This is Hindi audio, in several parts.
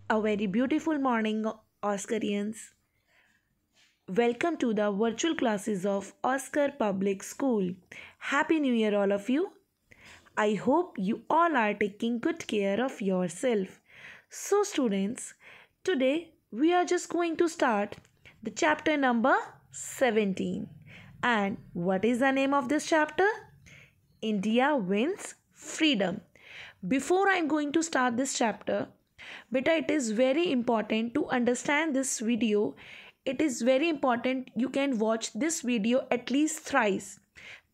A very beautiful morning, Oscarians. Welcome to the virtual classes of Oscar Public School. Happy New Year, all of you. I hope you all are taking good care of yourself. So, students, today we are just going to start the chapter number 17. And what is the name of this chapter? India Wins Freedom. Before I'm going to start this chapter, beta, it is very important to understand this video. It is very important you can watch this video at least thrice.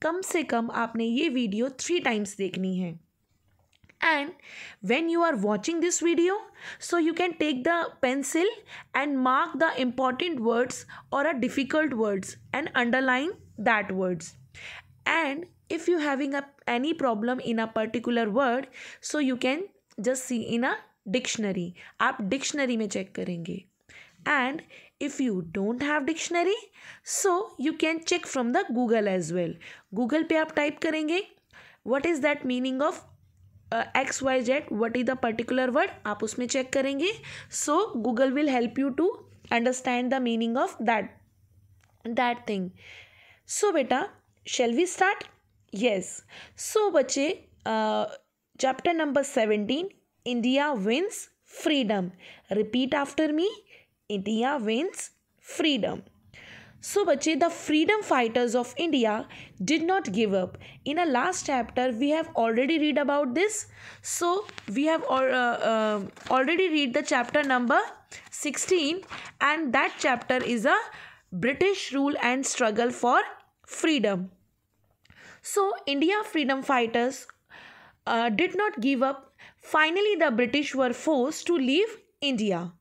कम से कम आपने ये वीडियो 3 times देखनी है. And when you are watching this video, so you can take the pencil and mark the important words or a difficult words and underline that words. And if you having any problem in a particular word, so you can just see in a dictionary. आप dictionary में check करेंगे. And if you don't have dictionary, so you can check from the Google as well. Google पे आप type करेंगे what is that meaning of XYZ, what is the particular word, आप उसमें check करेंगे. So Google will help you to understand the meaning of that thing. So बेटा, shall we start? Yes. So बच्चे, chapter number 17, India Wins Freedom. Repeat after me. India wins freedom. So बच्चे, the freedom fighters of India did not give up. In a last chapter we have already read about this. So we have already read the chapter number 16, and that chapter is a British rule and struggle for freedom. So India freedom fighters did not give up. Finally the British were forced to leave India.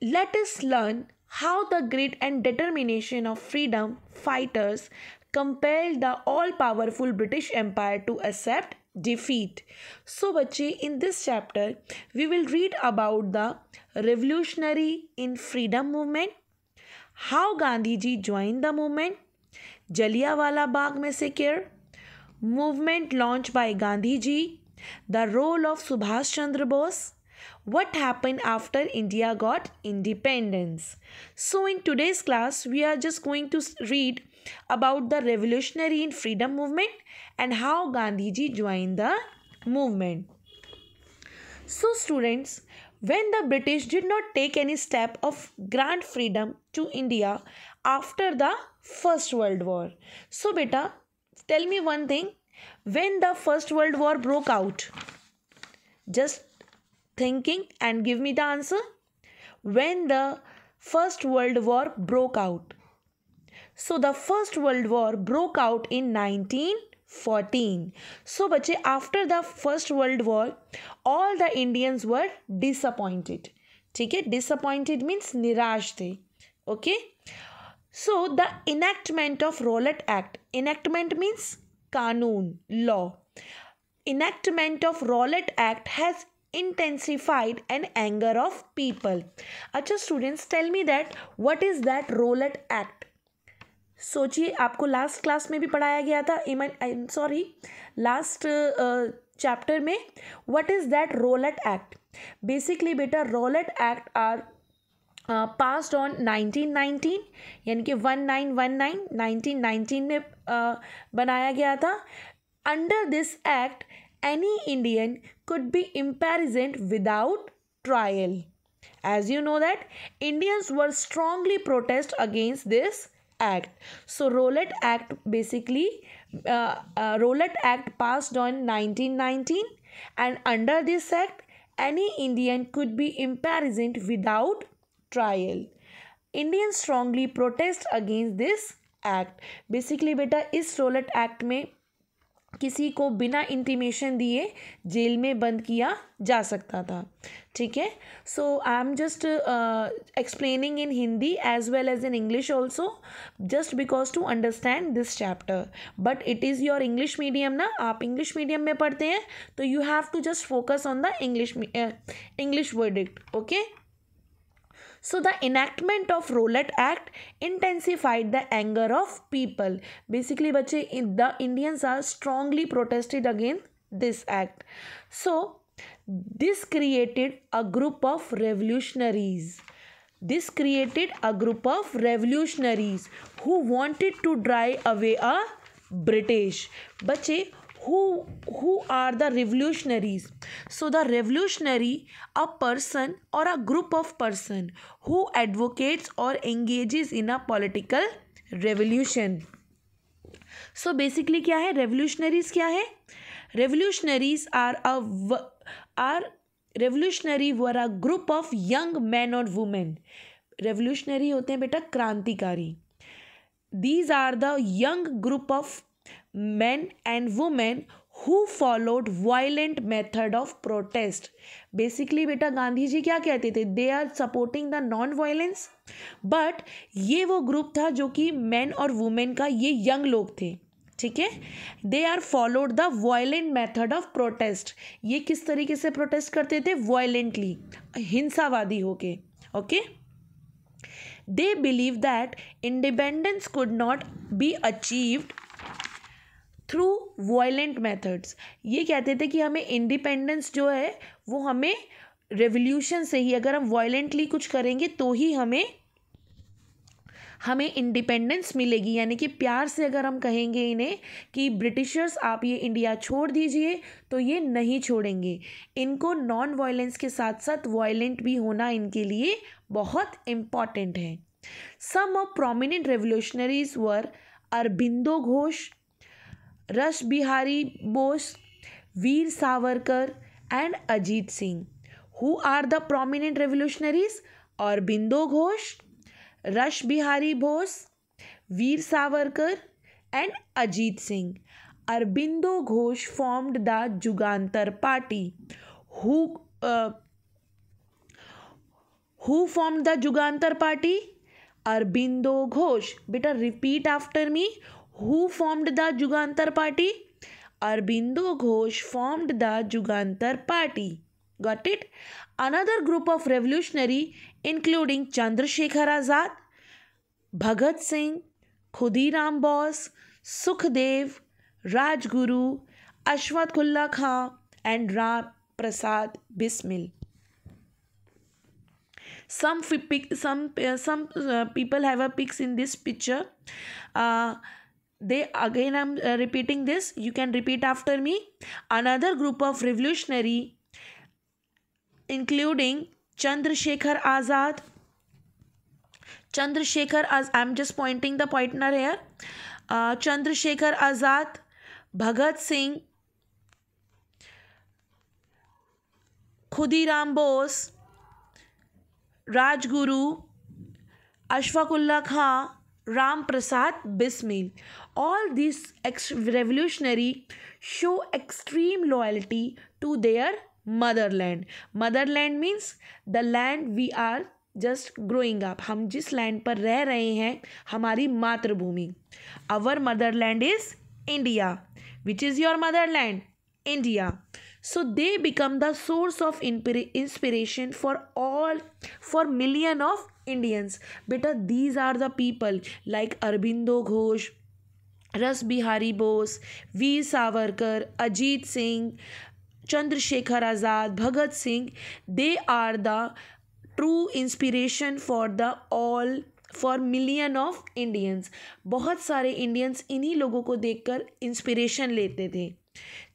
Let us learn how the grit and determination of freedom fighters compelled the all-powerful British Empire to accept defeat. So बच्चे, in this chapter we will read about the revolutionary in freedom movement, how Gandhi ji joined the movement, Jallianwala Bagh massacre, movement launched by Gandhi ji, the role of Subhash Chandra Bose, what happened after India got independence. So in today's class we are just going to read about the revolutionary in freedom movement and how Gandhi ji joined the movement. So students, when the British did not take any step of grant freedom to India after the First World War. So beta, tell me one thing, when the First World War broke out, just thinking and give me the answer. When the First World War broke out. So the First World War broke out in 1914. So बच्चे, after the First World War all the Indians were disappointed. ठीक है, disappointed means निराश थे. Okay. So the enactment of Rowlatt Act. Enactment means कानून, law. Enactment of Rowlatt Act has intensified an anger of people. अच्छा students, tell me that what is that Rowlatt Act? सोचिए, आपको लास्ट क्लास में भी पढ़ाया गया था, लास्ट चैप्टर में. What is that Rowlatt Act? Basically बेटा, Rowlatt Act are passed on 1919, यानी कि 1919 में बनाया गया था. Under this act any Indian could be imprisoned without trial. As you know that Indians were strongly protest against this act. So Rowlatt Act basically Rowlatt Act passed on 1919, and under this act any Indian could be imprisoned without trial. Indians strongly protest against this act. Basically बेटा, इस Rowlatt Act में किसी को बिना इंटीमेशन दिए जेल में बंद किया जा सकता था. ठीक है. So I am just explaining in Hindi as well as in English also, just because to understand this chapter. But it is your English medium ना, आप इंग्लिश मीडियम में पढ़ते हैं तो you have to just focus on the English verdict. Okay. So the enactment of Rowlatt Act intensified the anger of people. Basically बच्चे, the Indians are strongly protested against this act. So This created a group of revolutionaries. This created a group of revolutionaries who wanted to drive away a British. बच्चे, who are the revolutionaries? So the revolutionary, a person or a group of person who advocates or engages in a political revolution. So basically क्या है revolutionaries? क्या है revolutionaries? Revolutionary were a group of young men or women. Revolutionary होते हैं बेटा क्रांतिकारी. These are the young group of men and women who followed violent method of protest. Basically बेटा गांधी जी क्या कहते थे? They are supporting the non-violence. But ये वो ग्रुप था जो कि men और women का, ये young लोग थे. ठीक है. They are followed the violent method of protest. ये किस तरीके से प्रोटेस्ट करते थे? वायलेंटली, हिंसावादी होके. Okay. They believe that independence could not be achieved through violent methods. ये कहते थे कि हमें इंडिपेंडेंस जो है वो हमें रेवोल्यूशन से ही, अगर हम वायलेंटली कुछ करेंगे तो ही हमें इंडिपेंडेंस मिलेगी. यानी कि प्यार से अगर हम कहेंगे इन्हें कि ब्रिटिशर्स आप ये इंडिया छोड़ दीजिए, तो ये नहीं छोड़ेंगे. इनको नॉन वायलेंस के साथ साथ वायलेंट भी होना इनके लिए बहुत इम्पॉर्टेंट है. Some of prominent revolutionaries were Aurobindo Ghosh, Rash Behari Bose, Veer Savarkar and Ajit Singh. Who are the prominent revolutionaries? Aurobindo Ghosh, Rash Behari Bose, Veer Savarkar and Ajit Singh. Aurobindo Ghosh formed the Jugantar party. Who formed the Jugantar party? Aurobindo Ghosh. बेटा repeat after me. Who formed the Jugantar party? Aurobindo Ghosh formed the Jugantar party. Got it? Another group of revolutionary including Chandrasekhar Azad, Bhagat Singh, Khudiram Bose, Sukhdev, Rajguru, Ashfaq-Ullah Khan and Ram Prasad Bismil. Some people have a pics in this picture. I'm repeating this. You can repeat after me. Another group of revolutionary including Chandrasekhar Azad. I'm just pointing the pointer here. Chandrasekhar Azad, Bhagat Singh, Khudiram Bose, Rajguru, Ashfaq-Ullah Khan, Ram Prasad Bismil. All these revolutionary show extreme loyalty to their motherland. Motherland means the land we are just growing up. हम जिस लैंड पर रह रहे हैं, हमारी मातृभूमि. Our motherland is India. Which is your motherland? India. So they become the source of inspiration for million of Indians. Beta, these are the people like Arbindo Ghosh, Ras Bihari Bose, Veer Savarkar, Ajit Singh, Chandrasekhar Azad, Bhagat Singh. They are the true inspiration for million of Indians. बहुत सारे इंडियंस इन्हीं लोगों को देखकर इंस्पिरेशन लेते थे.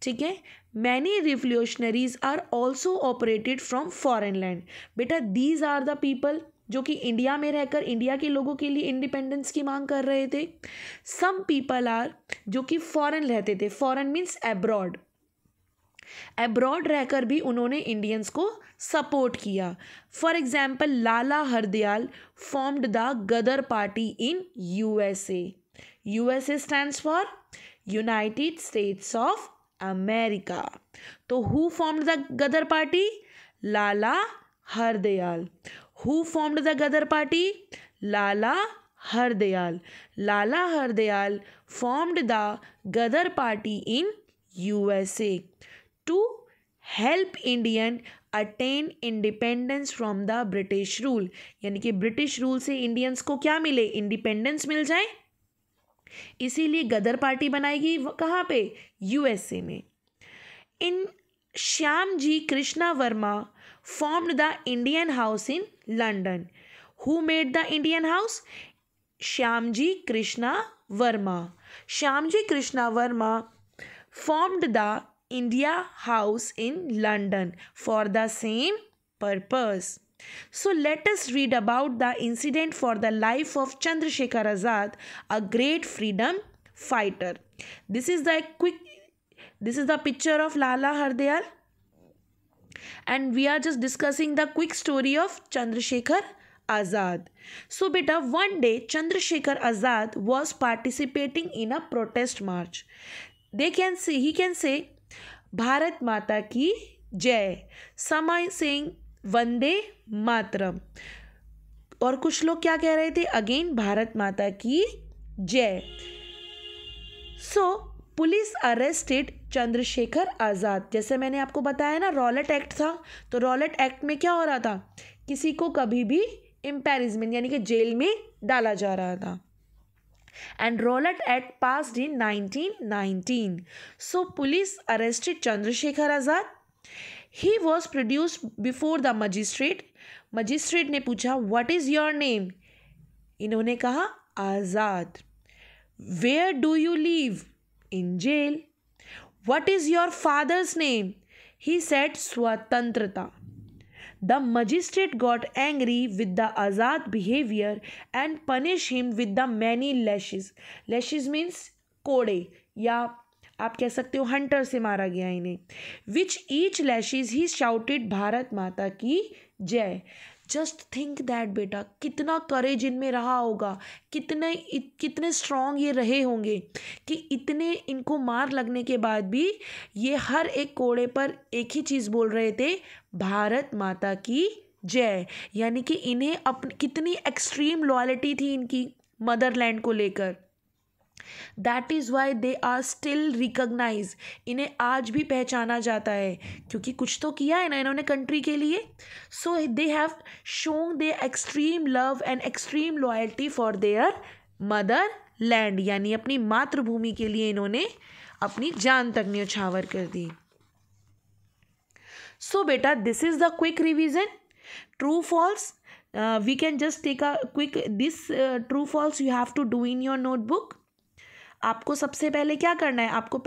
ठीक है. Many revolutionaries are also operated from foreign land. बेटा these are the people जो कि इंडिया में रहकर इंडिया के लोगों के लिए इंडिपेंडेंस की मांग कर रहे थे. Some people are जो कि फॉरेन रहते थे. Foreign means abroad. एब्रॉड रहकर भी उन्होंने इंडियंस को सपोर्ट किया. For example Lala Hardayal formed the Ghadar party in USA. USA stands for United States of America. तो who formed the Ghadar party? Lala Hardayal. Who formed the Ghadar party? Lala Hardayal. Lala Hardayal formed the Ghadar party in USA to help Indian attain independence from the British rule. यानी कि ब्रिटिश रूल से इंडियंस को क्या मिले? इंडिपेंडेंस मिल जाए. इसीलिए गदर पार्टी बनाएगी कहाँ पे? USA में. इन Shyamji Krishna Verma formed the Indian House in London. Who made the Indian House? Shyamji Krishna Verma. Shyamji Krishna Verma formed the India House in London for the same purpose. So let us read about the incident for the life of Chandrasekhar Azad, a great freedom fighter. This is the picture of Lala Hardayal, and we are just discussing the quick story of Chandrasekhar Azad. So beta, one day Chandrasekhar Azad was participating in a protest march. He can say Bharat Mata ki जय, समाई सिंह वंदे मातरम, और कुछ लोग क्या कह रहे थे? अगेन भारत माता की जय. सो पुलिस अरेस्टेड चंद्रशेखर आज़ाद. जैसे मैंने आपको बताया ना, रॉलेट एक्ट था, तो रॉलेट एक्ट में क्या हो रहा था? किसी को कभी भी इम्पेरिजमेंट यानी कि जेल में डाला जा रहा था. And Rowlatt Act passed in 1919. So police arrested Chandrasekhar Azad. He was produced before the magistrate. Magistrate ने पूछा what is your name? इन्होंने कहा आज़ाद. Where do you live? In jail. What is your father's name? He said Swatantrata. The magistrate got angry with the Azad behavior and punished him with the many lashes. Lashes means कोड़े, या आप कह सकते हो हंटर से मारा गया इन्हें. Which each lashes he shouted Bharat माता की जय. जस्ट थिंक दैट बेटा, कितना करेज इनमें रहा होगा, कितने स्ट्रॉन्ग ये रहे होंगे कि इतने इनको मार लगने के बाद भी ये हर एक कोड़े पर एक ही चीज़ बोल रहे थे, भारत माता की जय. यानी कि इन्हें अपनी कितनी एक्सट्रीम लॉयल्टी थी इनकी मदरलैंड को लेकर. That is why they are still recognise. इन्हें आज भी पहचाना जाता है क्योंकि कुछ तो किया है ना इन्होंने कंट्री के लिए. So they have shown their extreme love and extreme loyalty for their mother land, यानी अपनी मातृभूमि के लिए इन्होंने अपनी जान तक न्यौछावर कर दी. सो बेटा, this is the quick revision. True false, we can just take a quick this true false you have to do in your notebook. आपको सबसे पहले क्या करना है? आपको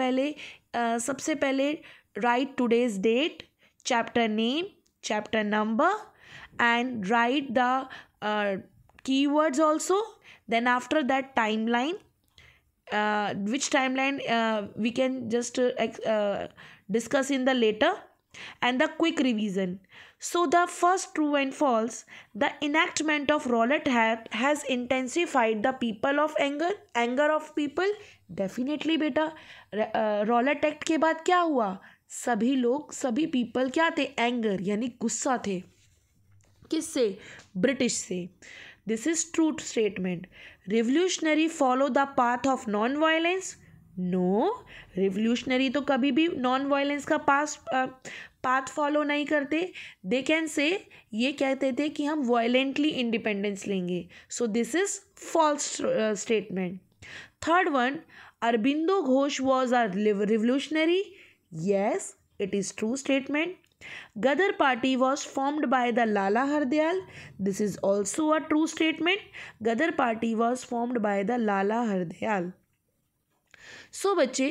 सबसे पहले write today's date, chapter name, chapter number, and write the keywords also. Then after that timeline, which timeline we can just discuss in the later, and the quick revision. So the first true and false, the enactment of Rowlatt Act has intensified the people of anger of people. Definitely बेटा, Rowlatt Act के बाद क्या हुआ? सभी people क्या थे? एंगर यानी गुस्सा थे. किससे? ब्रिटिश से. This is true statement. Revolutionary follow the path of non-violence. No, revolutionary तो कभी भी non-violence का पाथ फॉलो नहीं करते. दे कैन से, ये कहते थे कि हम वायलेंटली इंडिपेंडेंस लेंगे. So this is false statement. Third one, Aurobindo Ghosh was a revolutionary. Yes, it is true statement. Ghadar Party was formed by the Lala Hardayal. This is also a true statement. Ghadar Party was formed by the Lala Hardayal. So बच्चे,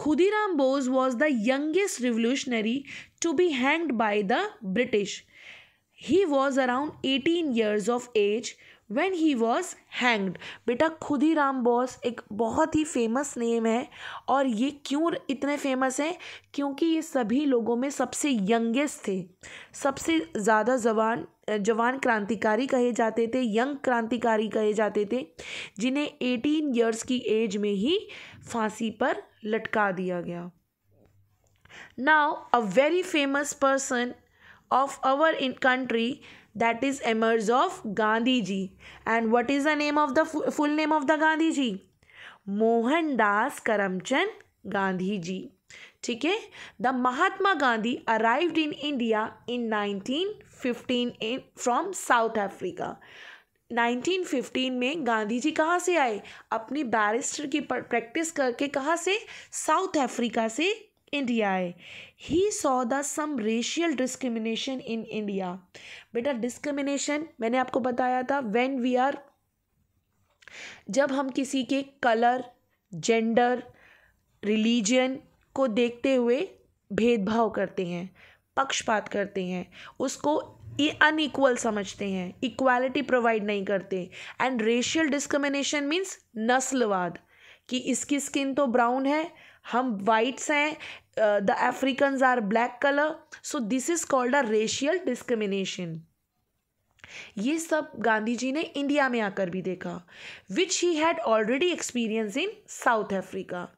Khudiram Bose was the youngest revolutionary to be hanged by the British. He was around 18 years of age when he was hanged. बेटा, खुदीराम बोस एक बहुत ही फेमस नेम है. और ये क्यों इतने फेमस हैं? क्योंकि ये सभी लोगों में सबसे यंगेस्ट थे, सबसे ज़्यादा जवान क्रांतिकारी कहे जाते थे, यंग क्रांतिकारी कहे जाते थे, जिन्हें 18 ईयर्स की एज में ही फांसी पर लटका दिया गया. Now a very famous person of our country, that is emerge of Gandhi ji. And what is the name of the full name of the Gandhi ji? Mohandas Karamchand Gandhi ji. ठीक है. The Mahatma Gandhi arrived in India in 1915 from South Africa. 1915 में गांधी जी कहाँ से आए? अपनी बैरिस्टर की प्रैक्टिस करके. कहाँ से? साउथ अफ्रीका से इंडिया आए, he saw the some racial discrimination in India. बेटा डिस्क्रिमिनेशन मैंने आपको बताया था, व्हेन वी आर, जब हम किसी के कलर, जेंडर, रिलीजन को देखते हुए भेदभाव करते हैं, पक्षपात करते हैं, उसको अनइक्वल समझते हैं, इक्वालिटी प्रोवाइड नहीं करते। एंड रेशियल डिस्क्रिमिनेशन मीन्स नस्लवाद, कि इसकी स्किन तो ब्राउन है, हम वाइट्स हैं, the Africans are black colour, so this is called a racial discrimination. ये सब गांधी जी ने इंडिया में आकर भी देखा, which he had already experience in South Africa.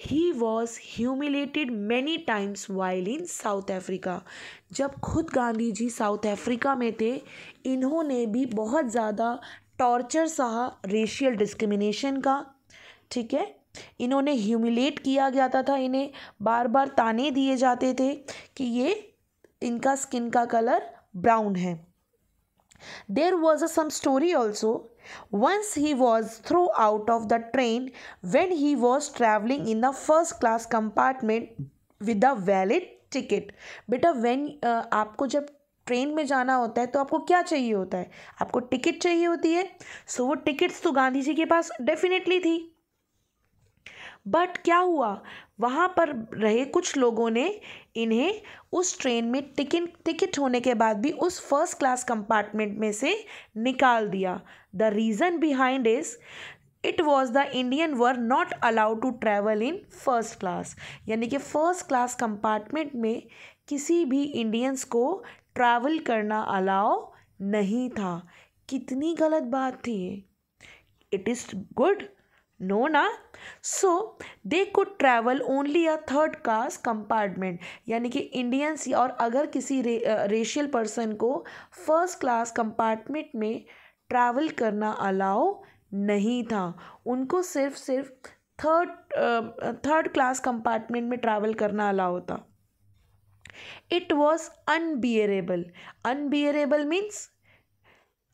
He was humiliated many times while in South Africa. जब खुद गांधी जी साउथ अफ्रीका में थे, इन्होंने भी बहुत ज़्यादा टॉर्चर सहा रेशियल डिस्क्रिमिनेशन का, ठीक है। इन्होंने ह्यूमिलेट किया जाता था, इन्हें बार बार ताने दिए जाते थे कि ये इनका स्किन का कलर ब्राउन है। There was some story also. Once he was thrown out of the train when he was traveling in the first class compartment with a valid ticket. बेटा when आपको जब ट्रेन में जाना होता है तो आपको क्या चाहिए होता है? आपको टिकट चाहिए होती है। सो वो टिकट्स तो गांधी जी के पास डेफिनेटली थी, बट क्या हुआ, वहाँ पर रहे कुछ लोगों ने इन्हें उस ट्रेन में टिकट होने के बाद भी उस फर्स्ट क्लास कंपार्टमेंट में से निकाल दिया। The reason behind is it was the Indian were not allowed to travel in first class, यानी कि फर्स्ट क्लास कंपार्टमेंट में किसी भी इंडियंस को ट्रैवल करना अलाउ नहीं था। कितनी गलत बात थी ये। इट इज़ गुड, नो ना। So they could travel only a third class compartment, यानी कि इंडियंस और अगर किसी रेशियल पर्सन को फर्स्ट क्लास कंपार्टमेंट में ट्रैवल करना अलाउ नहीं था, उनको सिर्फ थर्ड क्लास कंपार्टमेंट में ट्रैवल करना अलाउ था। It was unbearable, unbearable means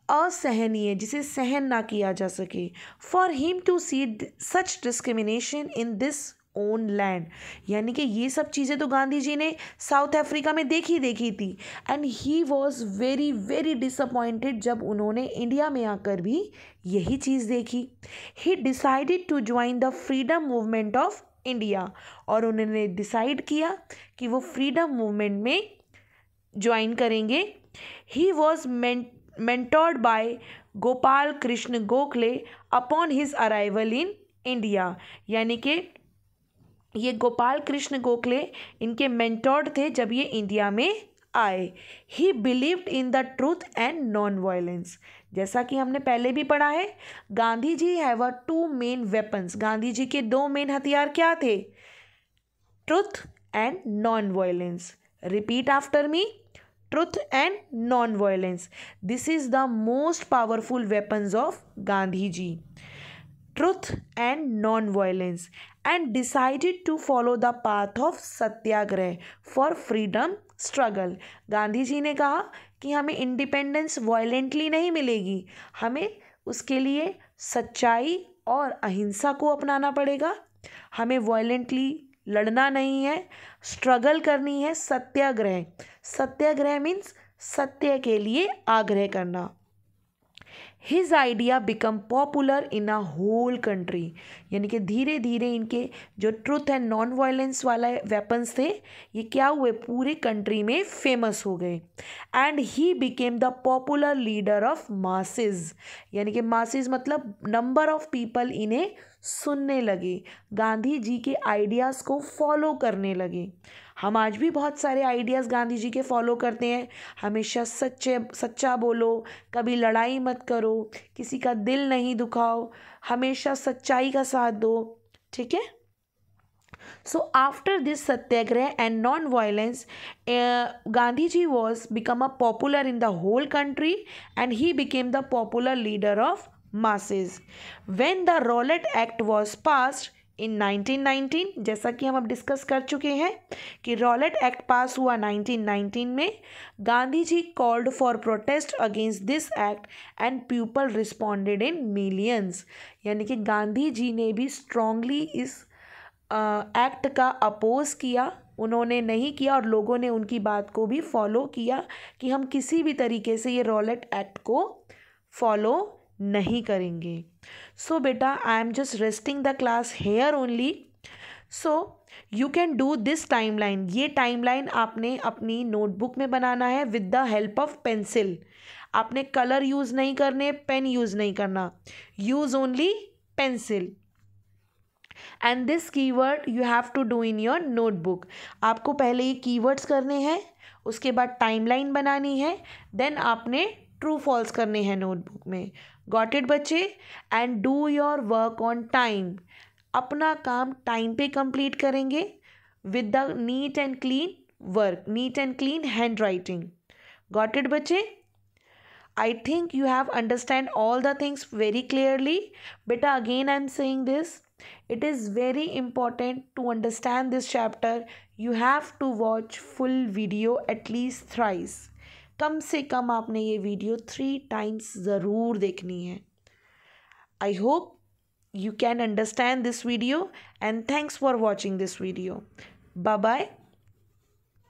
असहनीय, जिसे सहन ना किया जा सके। For him to see such discrimination in this own land, यानी कि ये सब चीज़ें तो गांधी जी ने साउथ अफ्रीका में देखी थी। And he was very very disappointed जब उन्होंने इंडिया में आकर भी यही चीज़ देखी। He decided to join the freedom movement of India, और उन्होंने डिसाइड किया कि वो फ्रीडम मूवमेंट में ज्वाइन करेंगे। He was mentored by Gopal Krishna Gokhale upon his arrival in India, यानी कि ये गोपाल कृष्ण गोखले इनके मेंटोर्ड थे जब ये इंडिया में आए। He believed in the truth and non violence, जैसा कि हमने पहले भी पढ़ा है, Gandhi ji have a two main weapons, Gandhi ji के दो मेन हथियार क्या थे? Truth and non violence. Repeat after me, truth and non-violence. This is the most powerful weapons of Gandhi ji. Truth and non-violence, and decided to follow the path of satyagraha for freedom struggle. Gandhi ji ने कहा कि हमें इंडिपेंडेंस वायलेंटली नहीं मिलेगी, हमें उसके लिए सच्चाई और अहिंसा को अपनाना पड़ेगा। हमें वायलेंटली लड़ना नहीं है, स्ट्रगल करनी है, सत्याग्रह। सत्याग्रह मीन्स सत्य के लिए आग्रह करना। His idea become popular in a whole country, यानी कि धीरे धीरे इनके जो ट्रूथ एंड नॉन वायलेंस वाला वेपन्स थे ये क्या हुए, पूरे कंट्री में फेमस हो गए। And he became the popular leader of masses, यानी कि मासेस मतलब नंबर ऑफ पीपल इन्हें सुनने लगे, गांधी जी के आइडियाज़ को फॉलो करने लगे। हम आज भी बहुत सारे आइडियाज़ गांधी जी के फॉलो करते हैं। हमेशा सच्चा बोलो, कभी लड़ाई मत करो, किसी का दिल नहीं दुखाओ, हमेशा सच्चाई का साथ दो, ठीक है। So after this satyagrah and non-violence, Gandhiji was become a popular in the whole country, and he became the popular leader of masses. When the Rowlatt Act was passed in 1919, जैसा कि हम अब डिस्कस कर चुके हैं कि रॉलेट एक्ट पास हुआ 1919 में, Gandhi ji called for protest against this act and people responded in millions, यानी कि गांधी जी ने भी स्ट्रांगली इस एक्ट का अपोज किया, उन्होंने नहीं किया और लोगों ने उनकी बात को भी फॉलो किया कि हम किसी भी तरीके से ये रॉलेट एक्ट को फॉलो नहीं करेंगे. सो बेटा I am just resting the class here only. So you can do this timeline. ये टाइमलाइन आपने अपनी नोटबुक में बनाना है with the help of pencil. आपने कलर यूज़ नहीं करने, पेन यूज़ नहीं करना, use only pencil. And this keyword you have to do in your notebook. आपको पहले ये कीवर्ड्स करने हैं, उसके बाद टाइमलाइन बनानी है, देन आपने ट्रू फॉल्स करने हैं नोटबुक में. गॉट इट बच्चे? And do your work on time. अपना काम टाइम पे कंप्लीट करेंगे with the neat and clean work, neat and clean hand writing. Got it बच्चे? I think you have understand all the things very clearly. Beta, again I am saying this. It is very important to understand this chapter. You have to watch full video at least thrice. कम से कम आपने ये वीडियो 3 times ज़रूर देखनी है. I hope you can understand this video and thanks for watching this video. Bye bye.